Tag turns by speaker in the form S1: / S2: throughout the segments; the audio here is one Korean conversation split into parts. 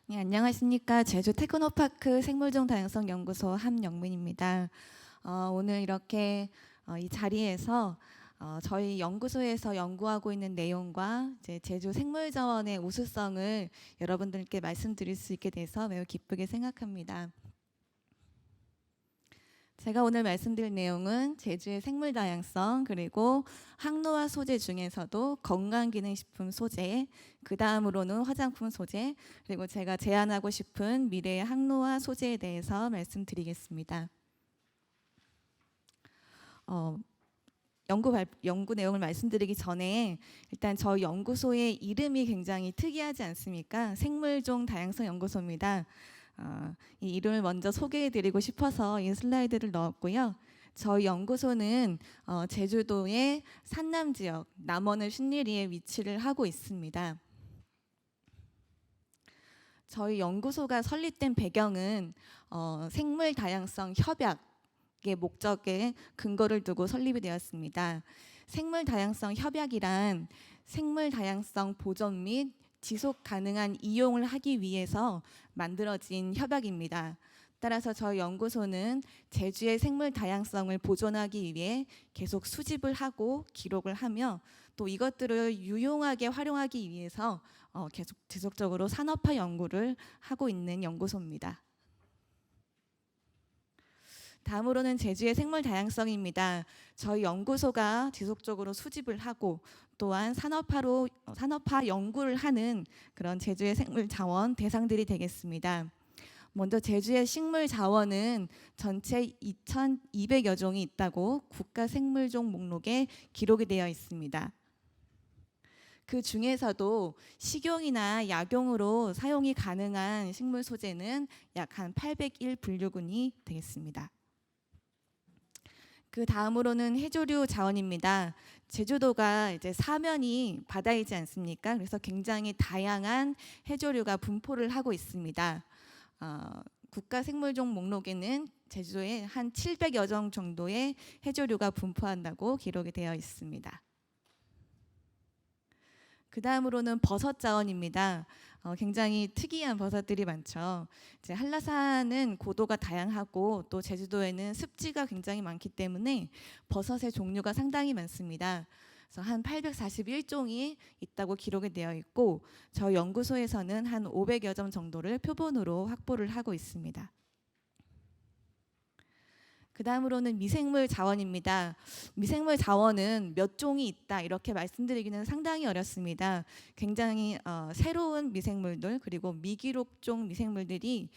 S1: 네, 안녕하십니까. 제주 테크노파크 생물종 다양성 연구소 함영민입니다. 오늘 이렇게 이 자리에서 저희 연구소에서 연구하고 있는 내용과 이제 제주 생물자원의 우수성을 여러분들께 말씀드릴 수 있게 돼서 매우 기쁘게 생각합니다. 제가 오늘 말씀드릴 내용은 제주의 생물 다양성, 그리고 항노화 소재 중에서도 건강기능식품 소재, 그 다음으로는 화장품 소재, 그리고 제가 제안하고 싶은 미래의 항노화 소재에 대해서 말씀드리겠습니다. 연구 내용을 말씀드리기 전에 일단 저희 연구소의 이름이 굉장히 특이하지 않습니까? 생물종 다양성 연구소입니다. 이 이름을 먼저 소개해드리고 싶어서 이 슬라이드를 넣었고요. 저희 연구소는 제주도의 산남 지역 남원을 신리리에 위치를 하고 있습니다. 저희 연구소가 설립된 배경은 생물 다양성 협약의 목적에 근거를 두고 설립이 되었습니다. 생물 다양성 협약이란 생물 다양성 보존 및 지속 가능한 이용을 하기 위해서 만들어진 협약입니다. 따라서 저희 연구소는 제주의 생물 다양성을 보존하기 위해 계속 수집을 하고 기록을 하며 또 이것들을 유용하게 활용하기 위해서 계속 지속적으로 산업화 연구를 하고 있는 연구소입니다. 다음으로는 제주의 생물 다양성입니다. 저희 연구소가 지속적으로 수집을 하고 또한 산업화 연구를 하는 그런 제주의 생물 자원 대상들이 되겠습니다. 먼저 제주의 식물 자원은 전체 2,200여 종이 있다고 국가 생물종 목록에 기록이 되어 있습니다. 그 중에서도 식용이나 약용으로 사용이 가능한 식물 소재는 약 한 801 분류군이 되겠습니다. 그 다음으로는 해조류 자원입니다. 제주도가 이제 사면이 바다이지 않습니까? 그래서 굉장히 다양한 해조류가 분포를 하고 있습니다. 국가 생물종 목록에는 제주도에 한 700여 종 정도의 해조류가 분포한다고 기록이 되어 있습니다. 그 다음으로는 버섯 자원입니다. 굉장히 특이한 버섯들이 많죠. 이제 한라산은 고도가 다양하고 또 제주도에는 습지가 굉장히 많기 때문에 버섯의 종류가 상당히 많습니다. 그래서 한 841종이 있다고 기록이 되어 있고 저희 연구소에서는 한 500여 점 정도를 표본으로 확보를 하고 있습니다. 그 다음으로는 미생물 자원입니다. 미생물 자원은 몇 종이 있다 이렇게 말씀드리기는 상당히 어렵습니다. 굉장히 새로운 미생물들 그리고 미기록종 미생물들이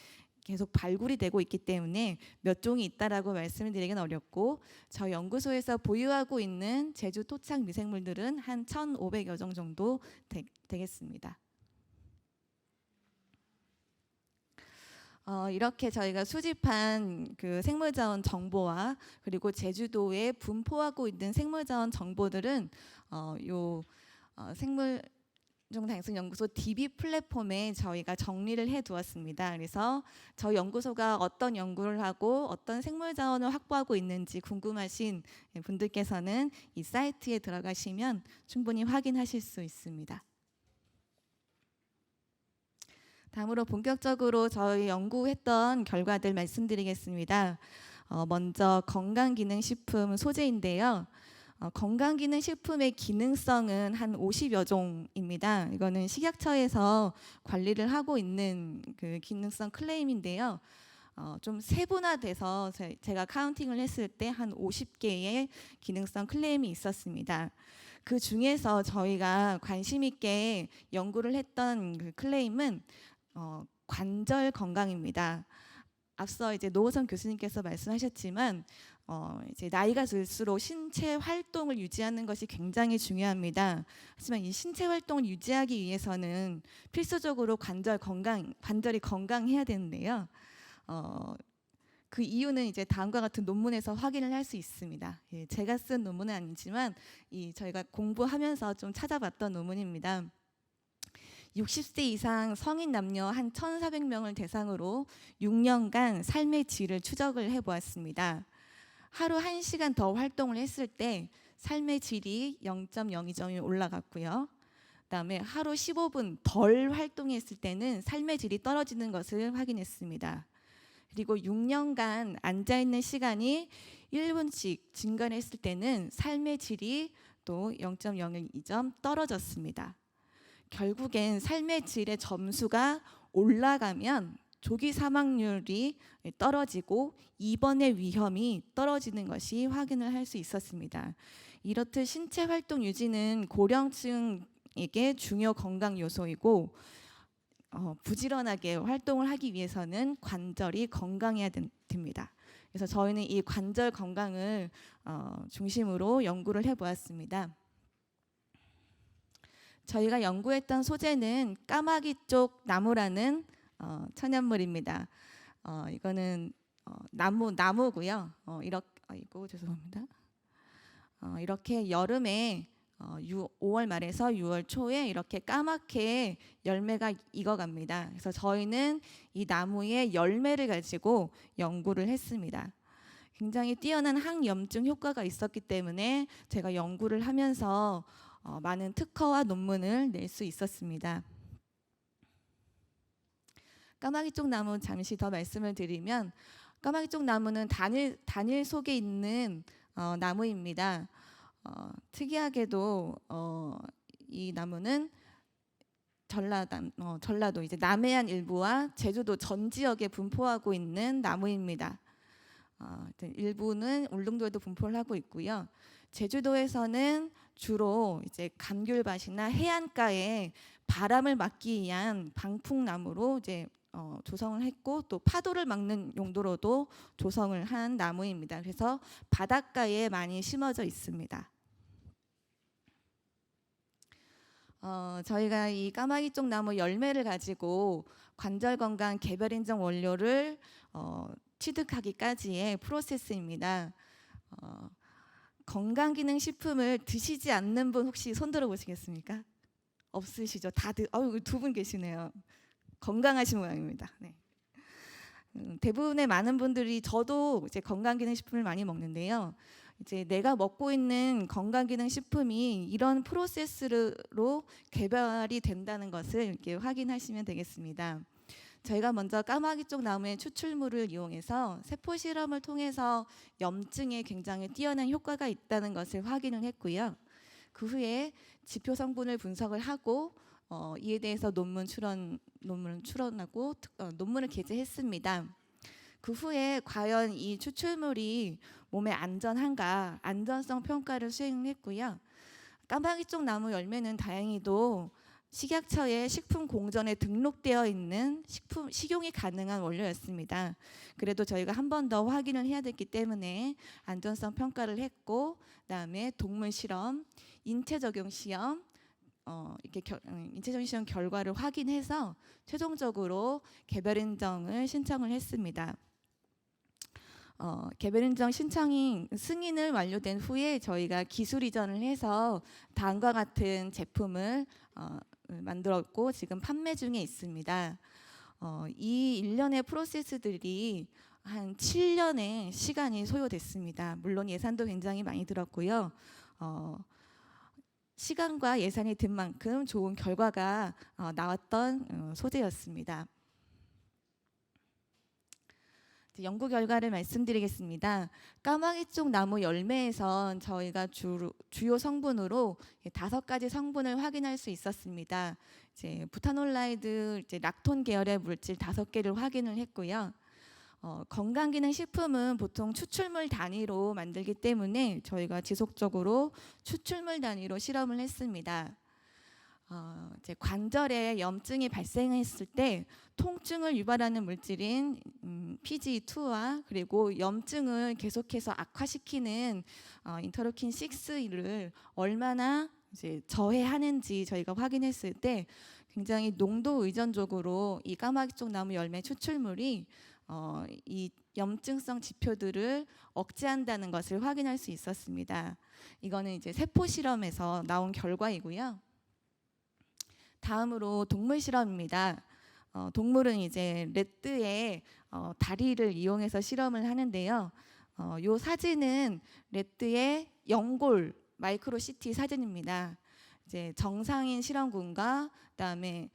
S1: 계속 발굴이 되고 있기 때문에 몇 종이 있다라고 말씀을 드리기는 어렵고 저희 연구소에서 보유하고 있는 제주 토착 미생물들은 한 1,500여 종 정도 되겠습니다. 이렇게 저희가 수집한 그 생물자원 정보와 그리고 제주도에 분포하고 있는 생물자원 정보들은 생물종 다양성 연구소 DB 플랫폼에 저희가 정리를 해두었습니다. 그래서 저희 연구소가 어떤 연구를 하고 어떤 생물자원을 확보하고 있는지 궁금하신 분들께서는 이 사이트에 들어가시면 충분히 확인하실 수 있습니다. 다음으로 본격적으로 저희 연구했던 결과들 말씀드리겠습니다. 먼저 건강기능식품 소재인데요. 건강기능식품의 기능성은 한 50여 종입니다. 이거는 식약처에서 관리를 하고 있는 그 기능성 클레임인데요. 좀 세분화돼서 제가 카운팅을 했을 때 한 50개의 기능성 클레임이 있었습니다. 그 중에서 저희가 관심 있게 연구를 했던 그 클레임은 관절 건강입니다. 앞서 이제 노호선 교수님께서 말씀하셨지만 이제 나이가 들수록 신체 활동을 유지하는 것이 굉장히 중요합니다. 하지만 이 신체 활동을 유지하기 위해서는 필수적으로 관절이 건강해야 되는데요. 그 이유는 이제 다음과 같은 논문에서 확인을 할 수 있습니다. 예, 제가 쓴 논문은 아니지만 저희가 공부하면서 좀 찾아봤던 논문입니다. 60세 이상 성인 남녀 한 1,400명을 대상으로 6년간 삶의 질을 추적을 해보았습니다. 하루 1시간 더 활동을 했을 때 삶의 질이 0.02점이 올라갔고요. 그다음에 하루 15분 덜 활동했을 때는 삶의 질이 떨어지는 것을 확인했습니다. 그리고 6년간 앉아있는 시간이 1분씩 증가했을 때는 삶의 질이 또 0.012점 떨어졌습니다. 결국엔 삶의 질의 점수가 올라가면 조기 사망률이 떨어지고 입원의 위험이 떨어지는 것이 확인을 할 수 있었습니다. 이렇듯 신체 활동 유지는 고령층에게 중요 건강 요소이고 부지런하게 활동을 하기 위해서는 관절이 건강해야 됩니다. 그래서 저희는 이 관절 건강을 중심으로 연구를 해보았습니다. 저희가 연구했던 소재는 까마귀 쪽 나무라는 천연물입니다. 이거는 나무고요. 죄송합니다. 이렇게 여름에 5월 말에서 6월 초에 이렇게 까맣게 열매가 익어갑니다. 그래서 저희는 이 나무의 열매를 가지고 연구를 했습니다. 굉장히 뛰어난 항염증 효과가 있었기 때문에 제가 연구를 하면서 많은 특허와 논문을 낼 수 있었습니다. 까마귀 쪽 나무 잠시 더 말씀을 드리면, 까마귀 쪽 나무는 단일 속에 있는 나무입니다. 특이하게도 이 나무는 전라도 이제 남해안 일부와 제주도 전 지역에 분포하고 있는 나무입니다. 일부는 울릉도에도 분포를 하고 있고요. 제주도에서는 주로 이제 감귤밭이나 해안가에 바람을 막기 위한 방풍나무로 이제 조성을 했고, 또 파도를 막는 용도로도 조성을 한 나무입니다. 그래서 바닷가에 많이 심어져 있습니다. 저희가 이 까마귀 쪽 나무 열매를 가지고 관절 건강 개별 인정 원료를 취득하기까지의 프로세스입니다. 건강기능식품을 드시지 않는 분 혹시 손 들어 보시겠습니까? 없으시죠? 다들 두 분 계시네요. 건강하신 모양입니다. 네. 대부분의 많은 분들이, 저도 이제 건강기능식품을 많이 먹는데요. 이제 내가 먹고 있는 건강기능식품이 이런 프로세스로 개발이 된다는 것을 이렇게 확인하시면 되겠습니다. 저희가 먼저 까마귀 쪽 나무의 추출물을 이용해서 세포 실험을 통해서 염증에 굉장히 뛰어난 효과가 있다는 것을 확인을 했고요. 그 후에 지표 성분을 분석을 하고 이에 대해서 논문을 출원하고 논문을 게재했습니다. 그 후에 과연 이 추출물이 몸에 안전한가 안전성 평가를 수행했고요. 까마귀 쪽 나무 열매는 다행히도 식약처의 식품공전에 등록되어 있는 식용이 가능한 원료였습니다. 그래도 저희가 한 번 더 확인을 해야 됐기 때문에 안전성 평가를 했고, 그다음에 동물 실험, 인체 적용 시험, 인체 적용 시험 결과를 확인해서 최종적으로 개별 인정을 신청을 했습니다. 개별 인정 신청이 승인을 완료된 후에 저희가 기술 이전을 해서 다음과 같은 제품을 만들었고 지금 판매 중에 있습니다. 이 일련의 프로세스들이 한 7년의 시간이 소요됐습니다. 물론 예산도 굉장히 많이 들었고요. 시간과 예산이 든 만큼 좋은 결과가 나왔던 소재였습니다. 연구 결과를 말씀드리겠습니다. 까마귀 쪽 나무 열매에선 저희가 주요 성분으로 5가지 성분을 확인할 수 있었습니다. 이제 부타놀라이드, 락톤 계열의 물질 5개를 확인을 했고요. 건강기능식품은 보통 추출물 단위로 만들기 때문에 저희가 지속적으로 추출물 단위로 실험을 했습니다. 이제 관절에 염증이 발생했을 때 통증을 유발하는 물질인 PGE2와 그리고 염증을 계속해서 악화시키는 인터루킨 6를 얼마나 이제 저해하는지 저희가 확인했을 때 굉장히 농도 의존적으로 이 까마귀 쪽 나무 열매 추출물이 이 염증성 지표들을 억제한다는 것을 확인할 수 있었습니다. 이거는 이제 세포 실험에서 나온 결과이고요. 다음으로 동물 실험입니다. 동물은 이제 래뜨의 다리를 이용해서 실험을 하는데요. 이 사진은 래뜨의 연골 마이크로 CT 사진입니다. 이제 정상인 실험군과 그다음에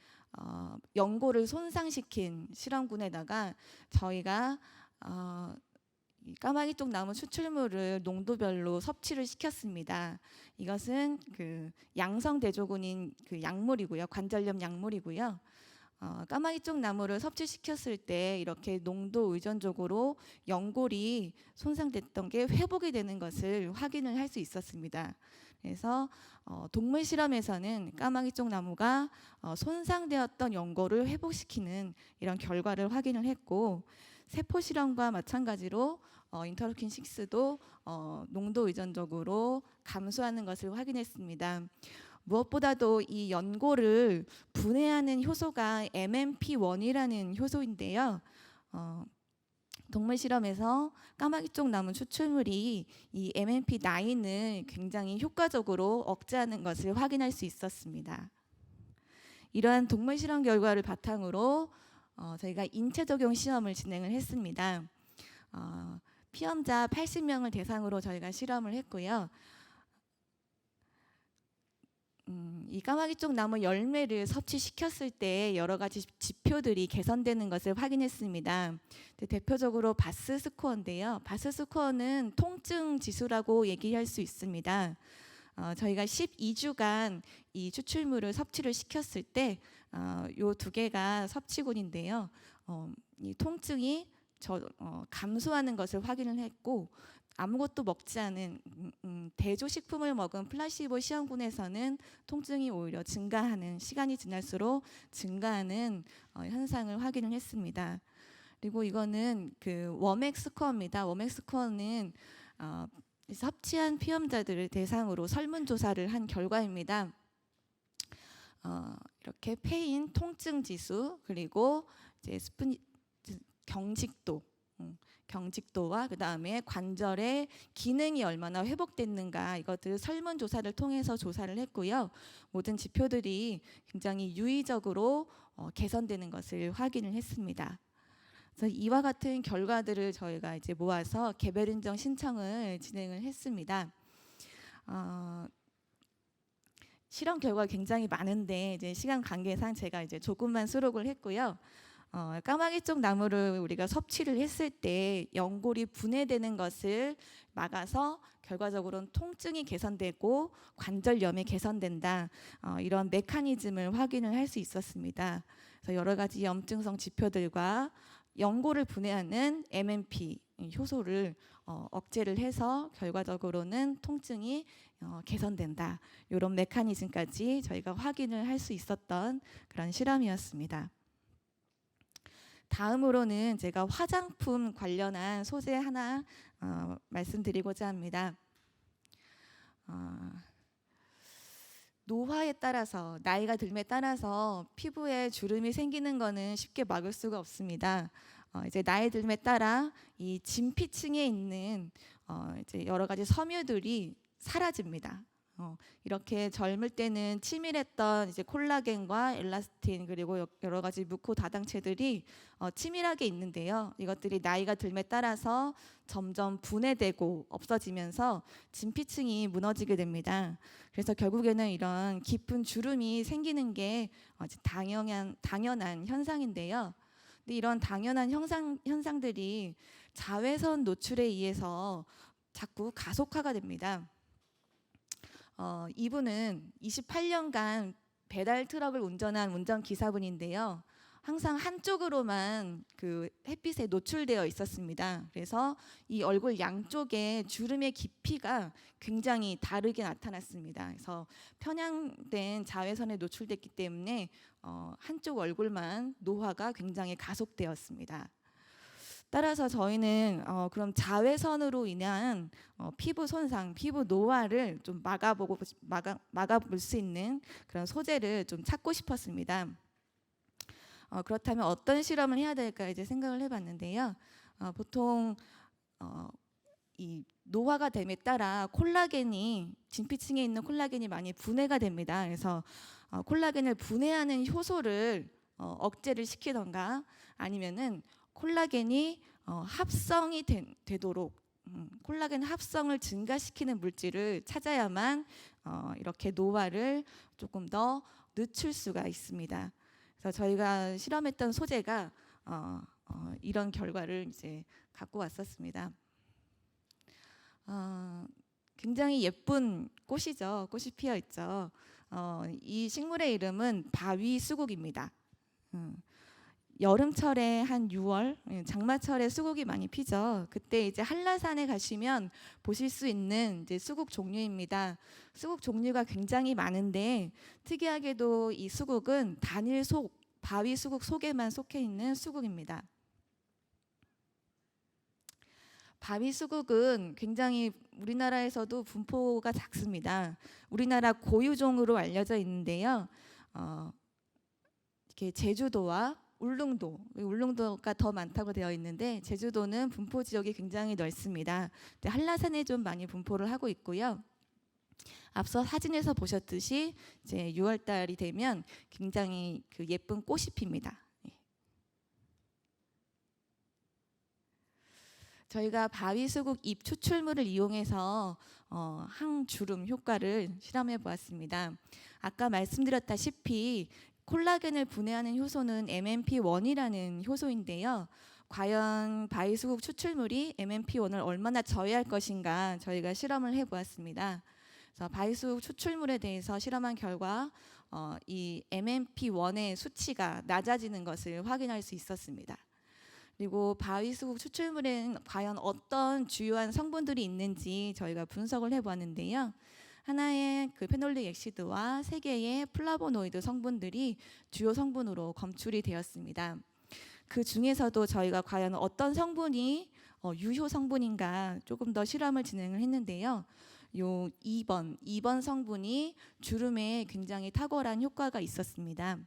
S1: 연고를 손상시킨 실험군에다가 저희가 이 까마귀 쪽 나무 추출물을 농도별로 섭취를 시켰습니다. 이것은 그 양성 대조군인 그 약물이고요, 관절염 약물이고요. 까마귀 쪽 나무를 섭취시켰을 때 이렇게 농도 의존적으로 연골이 손상됐던 게 회복이 되는 것을 확인을 할 수 있었습니다. 그래서 동물 실험에서는 까마귀 쪽 나무가 손상되었던 연골을 회복시키는 이런 결과를 확인을 했고, 세포 실험과 마찬가지로 인터루킨 6도 농도 의존적으로 감소하는 것을 확인했습니다. 무엇보다도 이 연골을 분해하는 효소가 MMP1이라는 효소인데요. 동물 실험에서 까마귀 쪽 나무 추출물이 이 MMP9을 굉장히 효과적으로 억제하는 것을 확인할 수 있었습니다. 이러한 동물 실험 결과를 바탕으로 저희가 인체 적용 시험을 진행을 했습니다. 피험자 80명을 대상으로 저희가 실험을 했고요. 이 까마귀 쪽 나무 열매를 섭취시켰을 때 여러 가지 지표들이 개선되는 것을 확인했습니다. 대표적으로 바스 스코어인데요. 바스 스코어는 통증 지수라고 얘기할 수 있습니다. 저희가 12주간 이 추출물을 섭취를 시켰을 때 요 두 개가 섭취군인데요. 이 통증이 감소하는 것을 확인을 했고, 아무것도 먹지 않은 대조식품을 먹은 플라시보 시험군에서는 통증이 오히려 증가하는, 시간이 지날수록 증가하는 현상을 확인을 했습니다. 그리고 이거는 그 워맥 스코어입니다. 워맥 스코어는 섭취한 피험자들을 대상으로 설문조사를 한 결과입니다. 이렇게 페인, 통증 지수, 그리고 이제 경직도와 그 다음에 관절의 기능이 얼마나 회복됐는가, 이것들을 설문조사를 통해서 조사를 했고요. 모든 지표들이 굉장히 유의적으로 개선되는 것을 확인을 했습니다. 그래서 이와 같은 결과들을 저희가 이제 모아서 개별 인정 신청을 진행을 했습니다. 실험 결과가 굉장히 많은데 이제 시간 관계상 제가 이제 조금만 수록을 했고요. 까마귀 쪽 나무를 우리가 섭취를 했을 때 연골이 분해되는 것을 막아서 결과적으로는 통증이 개선되고 관절염이 개선된다. 이런 메커니즘을 확인을 할 수 있었습니다. 그래서 여러 가지 염증성 지표들과 연골을 분해하는 MMP 효소를 억제를 해서 결과적으로는 통증이 개선된다. 이런 메커니즘까지 저희가 확인을 할 수 있었던 그런 실험이었습니다. 다음으로는 제가 화장품 관련한 소재 하나 말씀드리고자 합니다. 노화에 따라서, 나이가 들에 따라서 피부에 주름이 생기는 것은 쉽게 막을 수가 없습니다. 이제 나이 들에 따라 이 진피층에 있는 이제 여러 가지 섬유들이 사라집니다. 이렇게 젊을 때는 치밀했던 이제 콜라겐과 엘라스틴, 그리고 여러 가지 뮤코 다당체들이 치밀하게 있는데요. 이것들이 나이가 들에 따라서 점점 분해되고 없어지면서 진피층이 무너지게 됩니다. 그래서 결국에는 이런 깊은 주름이 생기는 게 당연한 현상인데요. 근데 이런 당연한 현상들이 자외선 노출에 의해서 자꾸 가속화가 됩니다. 이분은 28년간 배달 트럭을 운전한 운전기사분인데요. 항상 한쪽으로만 그 햇빛에 노출되어 있었습니다. 그래서 이 얼굴 양쪽에 주름의 깊이가 굉장히 다르게 나타났습니다. 그래서 편향된 자외선에 노출됐기 때문에 한쪽 얼굴만 노화가 굉장히 가속되었습니다. 따라서 저희는 그럼 자외선으로 인한 피부 손상, 피부 노화를 좀 막아볼 수 있는 그런 소재를 좀 찾고 싶었습니다. 그렇다면 어떤 실험을 해야 될까 이제 생각을 해봤는데요. 보통 이 노화가 됨에 따라 콜라겐이, 진피층에 있는 콜라겐이 많이 분해가 됩니다. 그래서 콜라겐을 분해하는 효소를 억제를 시키던가, 아니면은 콜라겐이 합성이 되도록 콜라겐 합성을 증가시키는 물질을 찾아야만 이렇게 노화를 조금 더 늦출 수가 있습니다. 그래서 저희가 실험했던 소재가 이런 결과를 이제 갖고 왔었습니다. 굉장히 예쁜 꽃이죠. 꽃이 피어 있죠. 이 식물의 이름은 바위수국입니다. 여름철에 한 6월, 장마철에 수국이 많이 피죠. 그때 이제 한라산에 가시면 보실 수 있는 이제 수국 종류입니다. 수국 종류가 굉장히 많은데 특이하게도 이 수국은 단일 속, 바위 수국 속에만 속해 있는 수국입니다. 바위 수국은 굉장히 우리나라에서도 분포가 작습니다. 우리나라 고유종으로 알려져 있는데요. 이렇게 제주도와 울릉도가 더 많다고 되어 있는데 제주도는 분포 지역이 굉장히 넓습니다. 한라산에 좀 많이 분포를 하고 있고요. 앞서 사진에서 보셨듯이 이제 6월 달이 되면 굉장히 그 예쁜 꽃이 핍니다. 저희가 바위수국 잎 추출물을 이용해서 항주름 효과를 실험해 보았습니다. 아까 말씀드렸다시피 콜라겐을 분해하는 효소는 MMP1이라는 효소인데요. 과연 바위수국 추출물이 MMP1을 얼마나 저해할 것인가 저희가 실험을 해보았습니다. 그래서 바위수국 추출물에 대해서 실험한 결과 이 MMP1의 수치가 낮아지는 것을 확인할 수 있었습니다. 그리고 바위수국 추출물에는 과연 어떤 주요한 성분들이 있는지 저희가 분석을 해보았는데요. 하나의 그 페놀릭 액시드와 3개의 플라보노이드 성분들이 주요 성분으로 검출이 되었습니다. 그 중에서도 저희가 과연 어떤 성분이 유효 성분인가 조금 더 실험을 진행을 했는데요. 요 2번 성분이 주름에 굉장히 탁월한 효과가 있었습니다.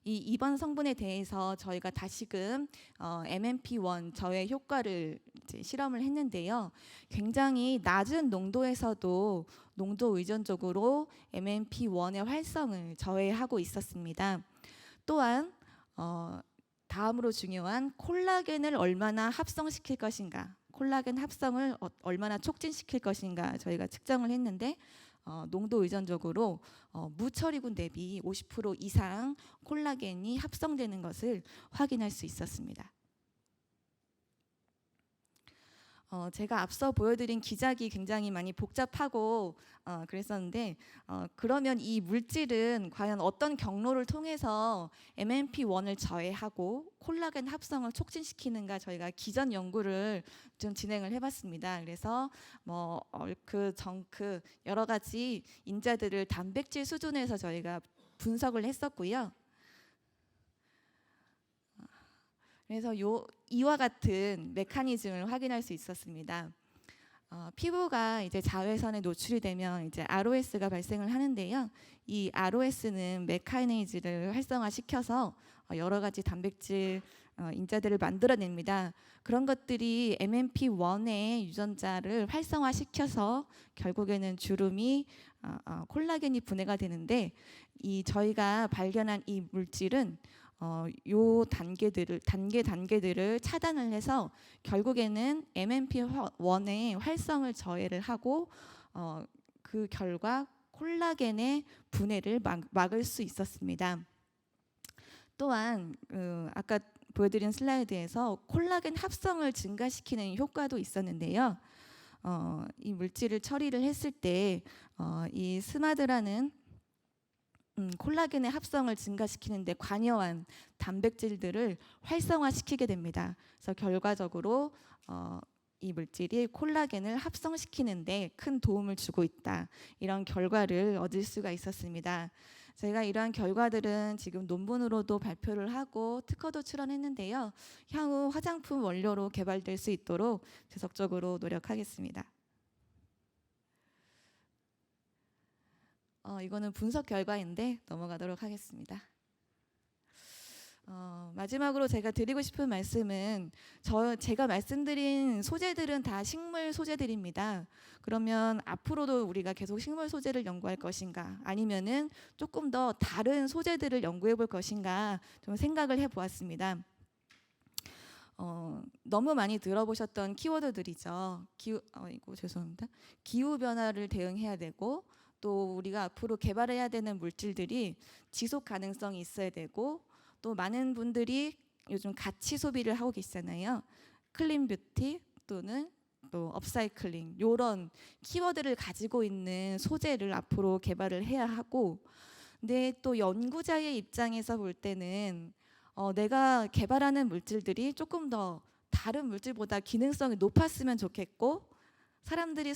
S1: 이 2번 성분에 대해서 저희가 다시금 MMP1 저해 효과를 이제 실험을 했는데요. 굉장히 낮은 농도에서도 농도 의존적으로 MMP1의 활성을 저해하고 있었습니다. 또한 다음으로 중요한 콜라겐을 얼마나 합성시킬 것인가, 콜라겐 합성을 얼마나 촉진시킬 것인가 저희가 측정을 했는데 농도 의존적으로 무처리군 대비 50% 이상 콜라겐이 합성되는 것을 확인할 수 있었습니다. 제가 앞서 보여드린 기작이 굉장히 많이 복잡하고 그랬었는데 그러면 이 물질은 과연 어떤 경로를 통해서 MMP1을 저해하고 콜라겐 합성을 촉진시키는가 저희가 기전 연구를 좀 진행을 해봤습니다. 그래서 뭐 정크 여러 가지 인자들을 단백질 수준에서 저희가 분석을 했었고요. 그래서 이와 같은 메커니즘을 확인할 수 있었습니다. 피부가 이제 자외선에 노출이 되면 이제 ROS가 발생을 하는데요. 이 ROS는 메카니즈를 활성화시켜서 여러 가지 단백질 인자들을 만들어냅니다. 그런 것들이 MMP1의 유전자를 활성화시켜서 결국에는 주름이 콜라겐이 분해가 되는데 저희가 발견한 이 물질은 요 단계들을 차단을 해서 결국에는 MMP1의 활성을 저해를 하고 그 결과 콜라겐의 분해를 막을 수 있었습니다. 또한 아까 보여드린 슬라이드에서 콜라겐 합성을 증가시키는 효과도 있었는데요. 이 물질을 처리를 했을 때 이 스마드라는 콜라겐의 합성을 증가시키는 데 관여한 단백질들을 활성화시키게 됩니다. 그래서 결과적으로 이 물질이 콜라겐을 합성시키는 데 큰 도움을 주고 있다. 이런 결과를 얻을 수가 있었습니다. 저희가 이러한 결과들은 지금 논문으로도 발표를 하고 특허도 출원했는데요. 향후 화장품 원료로 개발될 수 있도록 지속적으로 노력하겠습니다. 이거는 분석 결과인데 넘어가도록 하겠습니다. 마지막으로 제가 드리고 싶은 말씀은 제가 말씀드린 소재들은 다 식물 소재들입니다. 그러면 앞으로도 우리가 계속 식물 소재를 연구할 것인가 아니면은 조금 더 다른 소재들을 연구해 볼 것인가 좀 생각을 해 보았습니다. 너무 많이 들어보셨던 키워드들이죠. 죄송합니다. 기후 변화를 대응해야 되고, 또 우리가 앞으로 개발해야 되는 물질들이 지속 가능성이 있어야 되고, 또 많은 분들이 요즘 가치 소비를 하고 계시잖아요. 클린 뷰티 또는 또 업사이클링, 이런 키워드를 가지고 있는 소재를 앞으로 개발을 해야 하고, 근데 또 연구자의 입장에서 볼 때는 내가 개발하는 물질들이 조금 더 다른 물질보다 기능성이 높았으면 좋겠고, 사람들이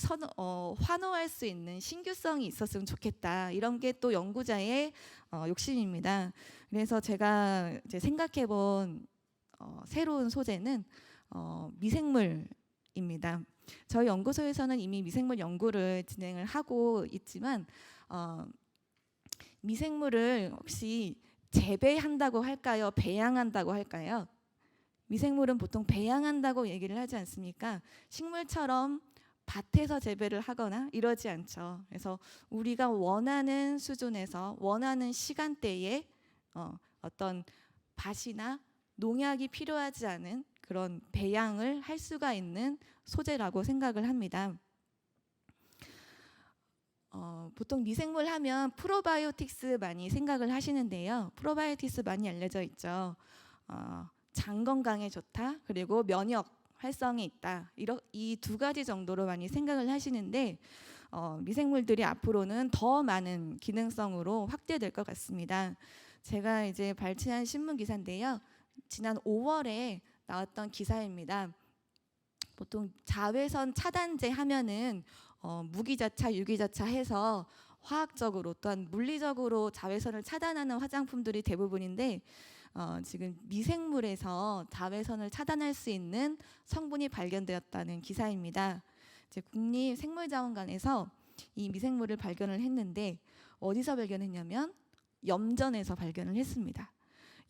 S1: 환호할 수 있는 신규성이 있었으면 좋겠다. 이런 게 또 연구자의 욕심입니다. 그래서 제가 이제 생각해본 새로운 소재는 미생물입니다. 저희 연구소에서는 이미 미생물 연구를 진행을 하고 있지만, 미생물을 혹시 재배한다고 할까요? 배양한다고 할까요? 미생물은 보통 배양한다고 얘기를 하지 않습니까? 식물처럼 밭에서 재배를 하거나 이러지 않죠. 그래서 우리가 원하는 수준에서 원하는 시간대에 어떤 밭이나 농약이 필요하지 않은 그런 배양을 할 수가 있는 소재라고 생각을 합니다. 보통 미생물 하면 프로바이오틱스 많이 생각을 하시는데요. 프로바이오틱스 많이 알려져 있죠. 장 건강에 좋다, 그리고 면역 활성이 있다. 이 두 가지 정도로 많이 생각을 하시는데, 미생물들이 앞으로는 더 많은 기능성으로 확대될 것 같습니다. 제가 이제 발췌한 신문 기사인데요. 지난 5월에 나왔던 기사입니다. 보통 자외선 차단제 하면은 무기자차, 유기자차 해서 화학적으로 또한 물리적으로 자외선을 차단하는 화장품들이 대부분인데, 지금 미생물에서 자외선을 차단할 수 있는 성분이 발견되었다는 기사입니다. 이제 국립생물자원관에서 이 미생물을 발견을 했는데, 어디서 발견했냐면 염전에서 발견을 했습니다.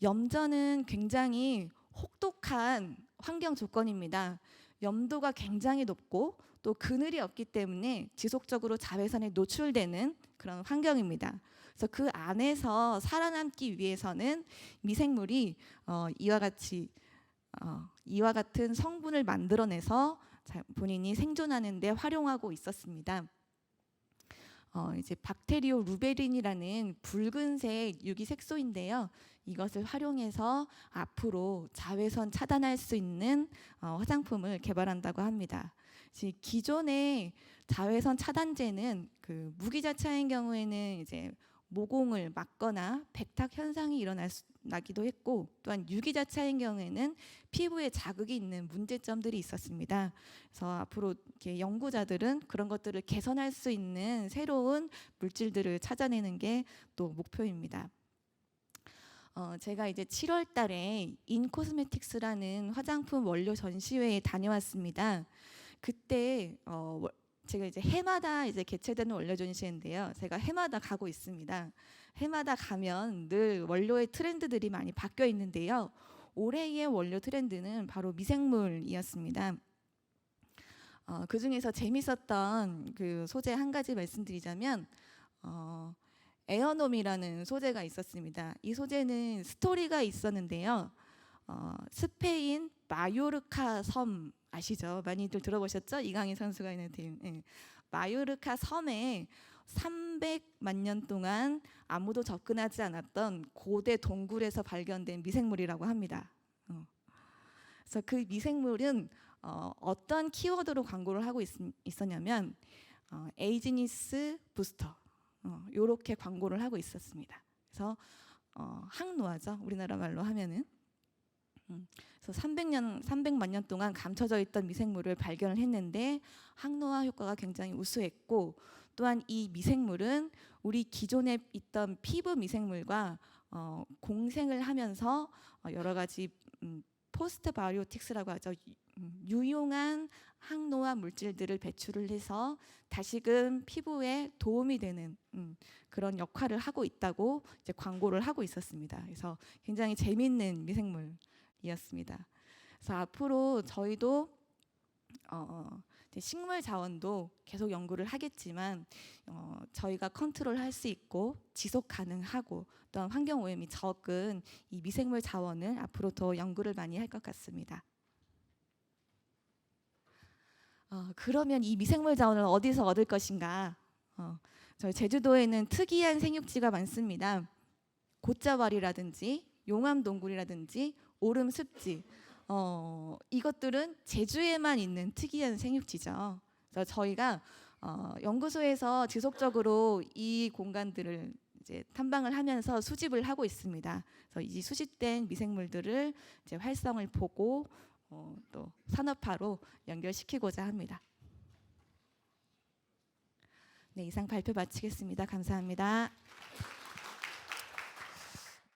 S1: 염전은 굉장히 혹독한 환경 조건입니다. 염도가 굉장히 높고 또 그늘이 없기 때문에 지속적으로 자외선에 노출되는 그런 환경입니다. 그래서 그 안에서 살아남기 위해서는 미생물이 이와 같은 성분을 만들어내서 본인이 생존하는 데 활용하고 있었습니다. 이제 박테리오 루베린이라는 붉은색 유기색소인데요. 이것을 활용해서 앞으로 자외선 차단할 수 있는 화장품을 개발한다고 합니다. 기존의 자외선 차단제는 그 무기자차인 경우에는 이제 모공을 막거나 백탁 현상이 일어나기도 했고, 또한 유기자차인 경우에는 피부에 자극이 있는 문제점들이 있었습니다. 그래서 앞으로 이렇게 연구자들은 그런 것들을 개선할 수 있는 새로운 물질들을 찾아내는 게 또 목표입니다. 제가 이제 7월 달에 인코스메틱스라는 화장품 원료 전시회에 다녀왔습니다. 그때 제가 이제 해마다 이제 개최되는 원료 전시회인데요. 제가 해마다 가고 있습니다. 해마다 가면 늘 원료의 트렌드들이 많이 바뀌어 있는데요. 올해의 원료 트렌드는 바로 미생물이었습니다. 그 중에서 재밌었던 그 소재 한 가지 말씀드리자면, 에어놈이라는 소재가 있었습니다. 이 소재는 스토리가 있었는데요. 스페인 마요르카 섬 아시죠? 많이들 들어보셨죠? 이강인 선수가 있는 팀. 네. 마요르카 섬에 300만 년 동안 아무도 접근하지 않았던 고대 동굴에서 발견된 미생물이라고 합니다. 그래서 그 미생물은 어떤 키워드로 광고를 하고 있었냐면 에이지니스 부스터, 이렇게 광고를 하고 있었습니다. 그래서 항노화죠, 우리나라 말로 하면은. 그래서 300만 년 동안 감춰져 있던 미생물을 발견을 했는데 항노화 효과가 굉장히 우수했고, 또한 이 미생물은 우리 기존에 있던 피부 미생물과 공생을 하면서 여러 가지 포스트 바이오틱스라고 하죠. 유용한 항노화 물질들을 배출을 해서 다시금 피부에 도움이 되는 그런 역할을 하고 있다고 이제 광고를 하고 있었습니다. 그래서 굉장히 재미있는 미생물이었습니다. 그래서 앞으로 저희도 식물 자원도 계속 연구를 하겠지만 저희가 컨트롤할 수 있고 지속 가능하고 또한 환경 오염이 적은 이 미생물 자원을 앞으로 더 연구를 많이 할 것 같습니다. 그러면 이 미생물 자원을 어디서 얻을 것인가? 저희 제주도에는 특이한 생육지가 많습니다. 곶자왈이라든지 용암동굴이라든지 오름습지, 이것들은 제주에만 있는 특이한 생육지죠. 그래서 저희가 연구소에서 지속적으로 이 공간들을 이제 탐방을 하면서 수집을 하고 있습니다. 그래서 이 수집된 미생물들을 이제 활성을 보고 또 산업화로 연결시키고자 합니다. 네, 이상 발표 마치겠습니다. 감사합니다.